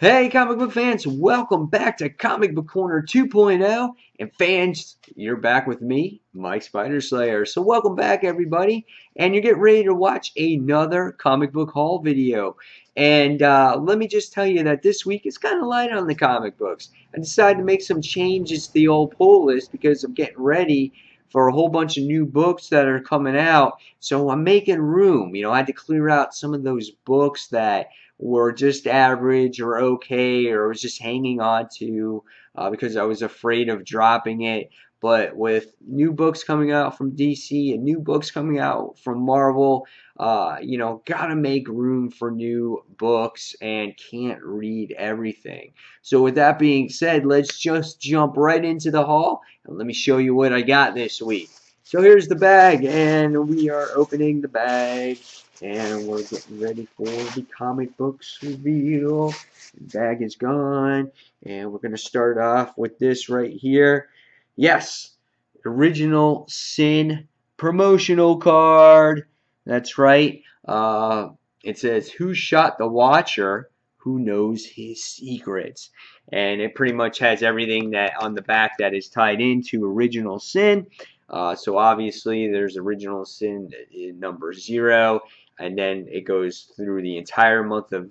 Hey, comic book fans, welcome back to Comic Book Corner 2.0. And fans, you're back with me, Mike Spider Slayer. So, welcome back, everybody. And you're getting ready to watch another comic book haul video. And let me just tell you that this week is kind of light on the comic books. I decided to make some changes to the old pull list because I'm getting ready for a whole bunch of new books that are coming out. So, I'm making room. I had to clear out some of those books that were just average or okay, or was just hanging on to because I was afraid of dropping it. But with new books coming out from DC and new books coming out from Marvel, gotta make room for new books and can't read everything. So with that being said, let's just jump right into the haul and let me show you what I got this week. So here's the bag, and we are opening the bag. And we're getting ready for the comic books reveal. The bag is gone. And we're going to start off with this right here. Yes, Original Sin promotional card. That's right. It says, "Who shot the Watcher? Who knows his secrets?" And it pretty much has everything that on the back that is tied into Original Sin. So obviously there's Original Sin number 0. And then it goes through the entire month of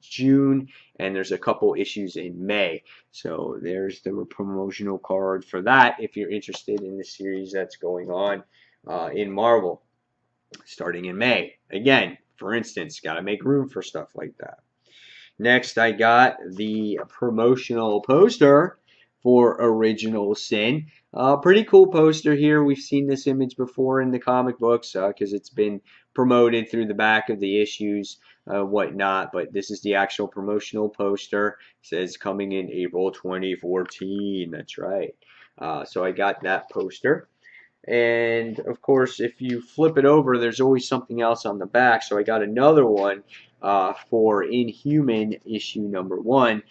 June, and there's a couple issues in May. So there's the promotional card for that if you're interested in the series that's going on in Marvel starting in May. Again, for instance, got to make room for stuff like that. Next, I got the promotional poster for Original Sin. Pretty cool poster here. We've seen this image before in the comic books because it's been promoted through the back of the issues, whatnot. But this is the actual promotional poster. It says coming in April 2014. That's right. So I got that poster. And of course, if you flip it over, there's always something else on the back. So I got another one for Inhuman issue number 1,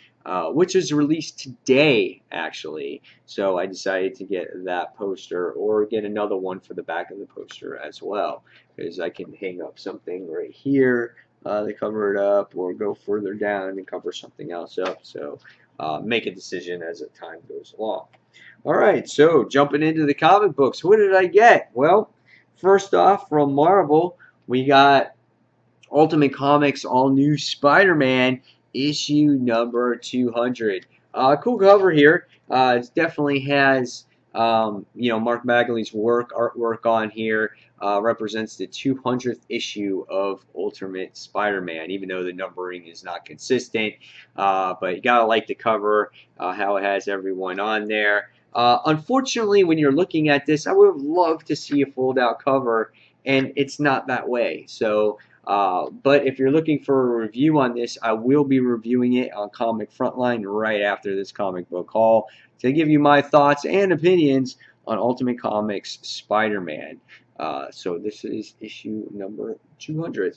which is released today, actually. So I decided to get that poster or get another one for the back of the poster as well, because I can hang up something right here to cover it up, or go further down and cover something else up. So make a decision as the time goes along. Alright, so jumping into the comic books, what did I get? Well, first off, from Marvel, we got Ultimate Comics All New Spider-Man issue number 200. Cool cover here. It definitely has Mark Bagley's artwork on here. Represents the 200th issue of Ultimate Spider-Man, even though the numbering is not consistent. But you gotta like the cover, how it has everyone on there. Unfortunately, when you're looking at this, I would have loved to see a fold-out cover, and it's not that way. So, but if you're looking for a review on this, I will be reviewing it on Comic Frontline right after this comic book haul to give you my thoughts and opinions on Ultimate Comics Spider-Man. So this is issue number 200.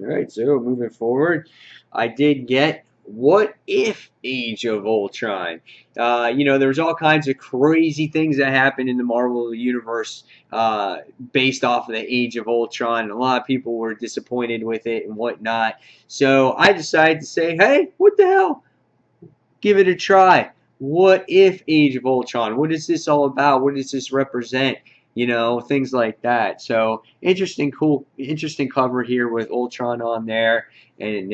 Alright, so moving forward, I did get What If Age of Ultron. There's all kinds of crazy things that happen in the Marvel Universe based off of the Age of Ultron, and a lot of people were disappointed with it and whatnot. So I decided to say, hey, what the hell? Give it a try. What if Age of Ultron? What is this all about? What does this represent? Things like that. So interesting cover here with Ultron on there, and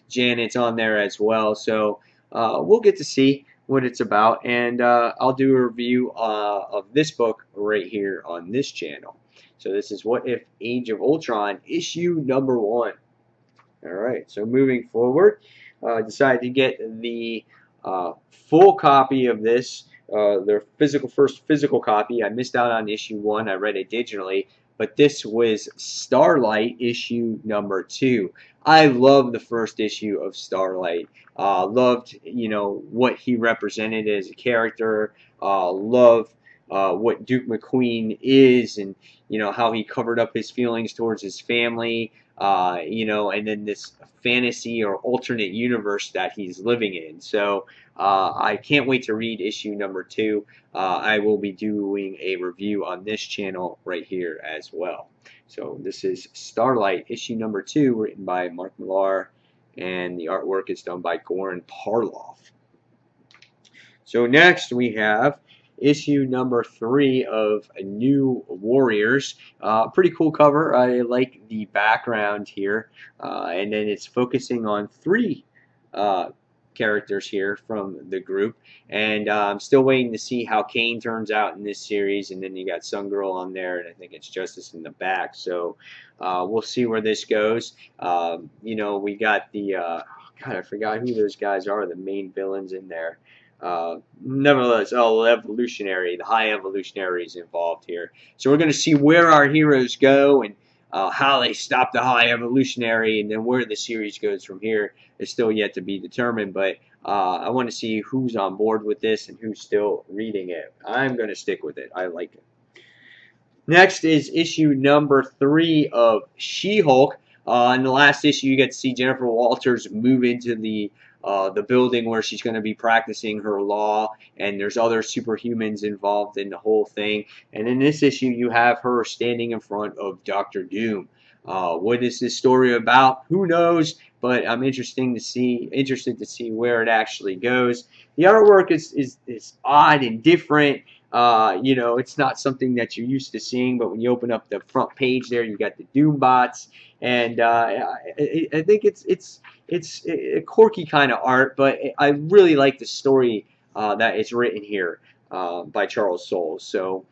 Janet's on there as well. So we'll get to see what it's about, and I'll do a review of this book right here on this channel. So this is What If Age of Ultron issue number 1. Alright, so moving forward, I decided to get the full copy of this, their first physical copy. I missed out on issue 1. I read it digitally, but this was Starlight issue number 2. I love the first issue of Starlight. Loved, what he represented as a character. Loved what Duke McQueen is, and how he covered up his feelings towards his family. And then this fantasy or alternate universe that he's living in. So I can't wait to read issue number 2. I will be doing a review on this channel right here as well. So this is Starlight issue number 2, written by Mark Millar and the artwork is done by Goran Parlov. So next we have issue number 3 of New Warriors. Pretty cool cover. I like the background here, and then it's focusing on 3 characters here from the group, and I'm still waiting to see how Kane turns out in this series. And then you got Sun Girl on there, and I think it's Justice in the back. So we'll see where this goes. You know, we got the God, I forgot who those guys are, the main villains in there. Nevertheless, the high evolutionaries involved here. So we're going to see where our heroes go, and how they stop the high evolutionary, and then where the series goes from here is still yet to be determined. But I want to see who's on board with this and who's still reading it. I'm going to stick with it. I like it. Next is issue number 3 of She-Hulk. In the last issue, you get to see Jennifer Walters move into the building where she's going to be practicing her law, and there's other superhumans involved in the whole thing. And in this issue, you have her standing in front of Dr. Doom. What is this story about? Who knows? But I'm interested to see where it actually goes. The artwork is odd and different. You know, it's not something that you're used to seeing, but when you open up the front page there, you got the Doom bots, and I think it's a quirky kind of art, but I really like the story that is written here by Charles Soule. So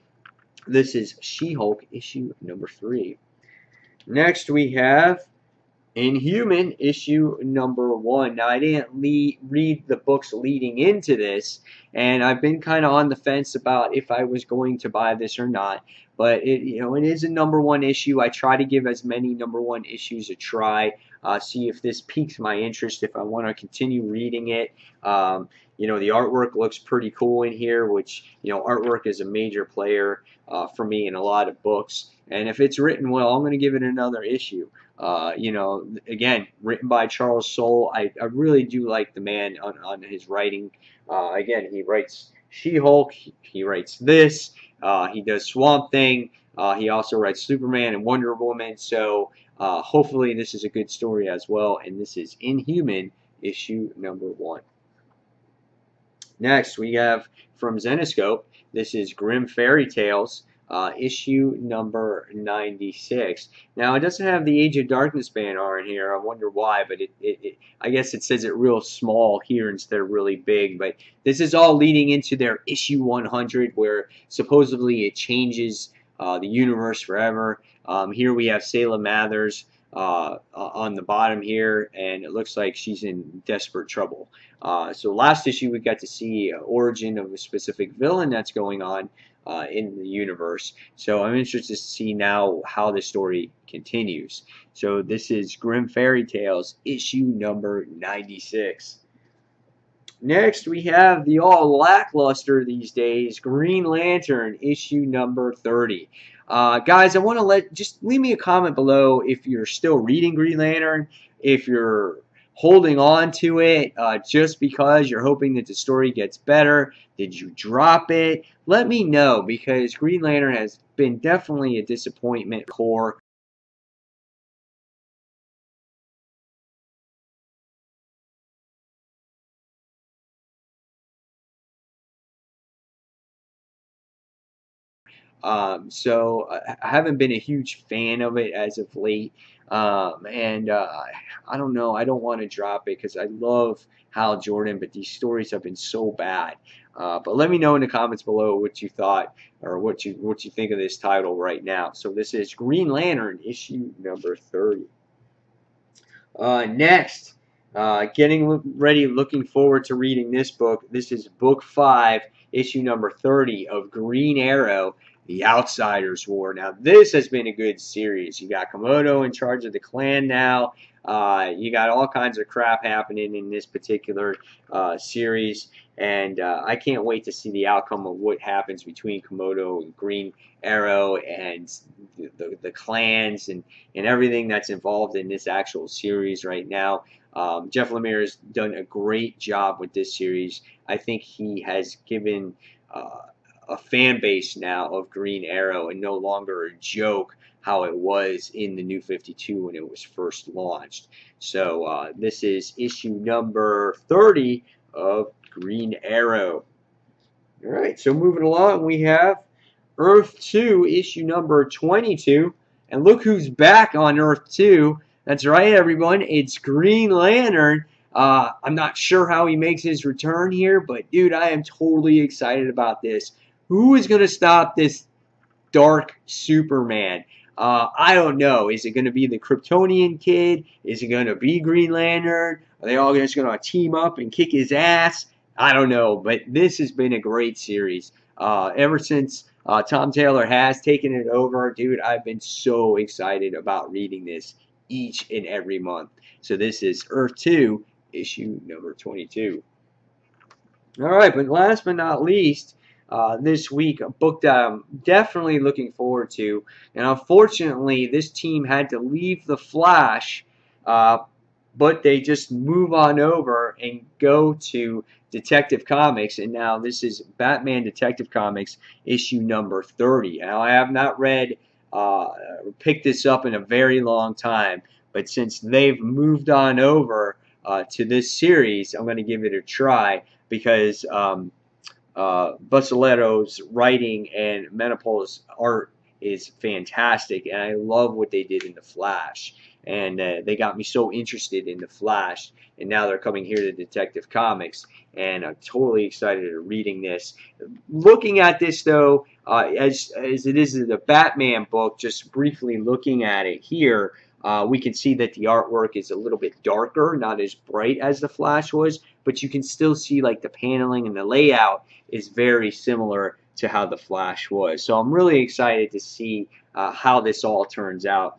this is She-Hulk issue number 3. Next we have Inhuman issue number 1. Now I didn't read the books leading into this, and I've been kind of on the fence about if I was going to buy this or not. But it is a number 1 issue. I try to give as many number 1 issues a try, see if this piques my interest, if I want to continue reading it. You know, the artwork looks pretty cool in here, which, you know, artwork is a major player for me in a lot of books. And if it's written well, I'm going to give it another issue. You know, again, written by Charles Soule. I really do like the man on his writing. Again, he writes She-Hulk. He writes this. He does Swamp Thing. He also writes Superman and Wonder Woman. So hopefully this is a good story as well. And this is Inhuman issue number 1. Next, we have from Zenescope. This is Grim Fairy Tales. Issue number 96. Now, it doesn't have the Age of Darkness banner in here. I wonder why, but I guess it says it real small here instead of really big. But this is all leading into their issue 100, where supposedly it changes the universe forever. Here we have Salem Mathers on the bottom here, and it looks like she's in desperate trouble. So last issue we got to see origin of a specific villain that's going on in the universe. So I'm interested to see now how the story continues. So this is Grim Fairy Tales issue number 96. Next we have the all lackluster these days Green Lantern issue number 30. Guys, I want to just leave me a comment below if you're still reading Green Lantern, if you're holding on to it just because you're hoping that the story gets better. Did you drop it? Let me know, because Green Lantern has been definitely a disappointment core. So I haven't been a huge fan of it as of late. And I don't know. I don't want to drop it because I love Hal Jordan, but these stories have been so bad. But let me know in the comments below what you thought, or what you think of this title right now. So this is Green Lantern issue number 30. Next, getting ready, looking forward to reading this book. This is book 5, issue number 30 of Green Arrow, The Outsiders War. Now, this has been a good series. You got Komodo in charge of the clan now. You got all kinds of crap happening in this particular series, and I can't wait to see the outcome of what happens between Komodo and Green Arrow and the clans and everything that's involved in this actual series right now. Jeff Lemire has done a great job with this series. I think he has given a fan base now of Green Arrow and no longer a joke how it was in the New 52 when it was first launched. So this is issue number 30 of Green Arrow. All right, so moving along, we have Earth 2, issue number 22. And look who's back on Earth 2. That's right, everyone. It's Green Lantern. I'm not sure how he makes his return here, but dude, I am totally excited about this. Who is going to stop this dark Superman? I don't know. Is it going to be the Kryptonian kid? Is it going to be Green Lantern? Are they all just going to team up and kick his ass? I don't know, but this has been a great series. Ever since Tom Taylor has taken it over, dude, I've been so excited about reading this each and every month. So this is Earth 2, issue number 22. All right, but last but not least, this week, a book that I'm definitely looking forward to, and unfortunately, this team had to leave the Flash, but they just move on over and go to Detective Comics, and now this is Batman Detective Comics issue number 30. Now, I have not read, picked this up in a very long time, but since they've moved on over to this series, I'm going to give it a try because Buccella's writing and Menopause art is fantastic, and I love what they did in The Flash. And they got me so interested in The Flash, and now they're coming here to Detective Comics, and I'm totally excited to reading this. Looking at this, though, as it is the Batman book, just briefly looking at it here, we can see that the artwork is a little bit darker, not as bright as The Flash was, but you can still see like the paneling and the layout is very similar to how The Flash was. So I'm really excited to see how this all turns out.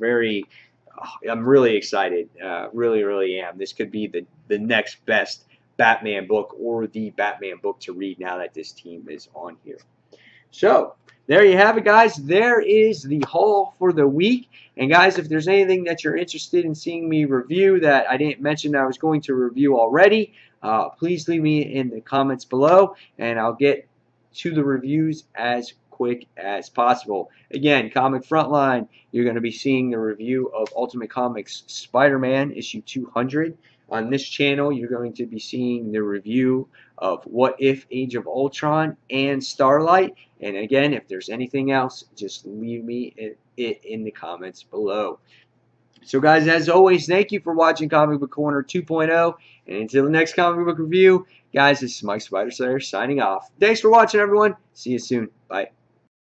I'm really excited. Really am. This could be the next best Batman book or the Batman book to read now that this team is on here. So there you have it, guys. There is the haul for the week. And guys, if there's anything that you're interested in seeing me review that I didn't mention I was going to review already, please leave me in the comments below, and I'll get to the reviews as quick as possible. Again, Comic Frontline, you're going to be seeing the review of Ultimate Comics Spider-Man issue 200. On this channel, you're going to be seeing the review of What If Age of Ultron and Starlight. And again, if there's anything else, just leave me it in the comments below. So guys, as always, thank you for watching Comic Book Corner 2.0. And until the next comic book review, guys, this is Mike Spider Slayer signing off. Thanks for watching, everyone. See you soon. Bye.